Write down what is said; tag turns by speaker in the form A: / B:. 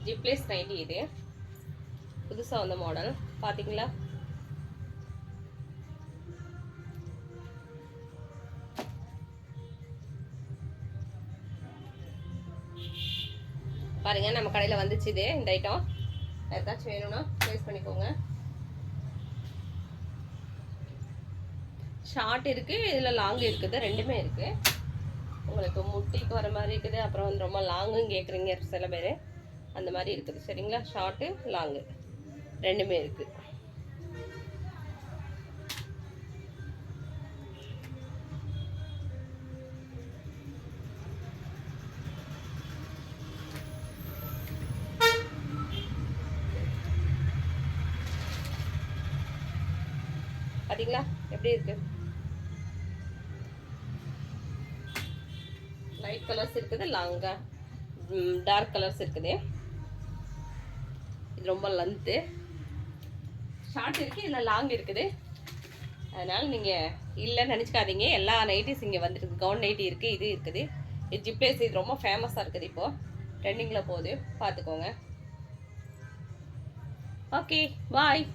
A: ஜிப்லேஸ் nightie இது புதுசாக வந்த மாடல் பார்த்தீங்களா? பாருங்க நம்ம கடையில் வந்துச்சு இது. இந்த ஐட்டம் ஏதாச்சும் வேணும்னா ப்ளேஸ் பண்ணிக்கோங்க. ஷார்ட் இருக்குது, இதில் லாங் இருக்குது, ரெண்டுமே இருக்குது. உங்களுக்கு முட்டிக்கு வர மாதிரி இருக்குது, அப்புறம் வந்து ரொம்ப லாங்குன்னு கேட்குறீங்க சில பேர், அந்த மாதிரி இருக்குது. சரிங்களா? ஷார்ட்டு லாங்கு ரெண்டுமே இருக்குது. பார்த்தீங்களா எப்படி இருக்கு? லைட் கலர்ஸ் இருக்குது, லாங்கா டார்க் கலர்ஸ் இருக்குது. இது ரொம்ப லென்த்து. ஷார்ட் இருக்குது, இதில் லாங் இருக்குது. அதனால் நீங்கள் இல்லைன்னு நினச்சிக்காதீங்க. எல்லா நைட்டிஸ் இங்கே வந்துருக்கு. கவுன் நைட்டி இருக்குது, இது இருக்குது. இது ஜிப்லேஸ், இது ரொம்ப ஃபேமஸாக இருக்குது. இப்போது ட்ரெண்டிங்கில் போகுது, பார்த்துக்கோங்க. ஓகே, பாய்.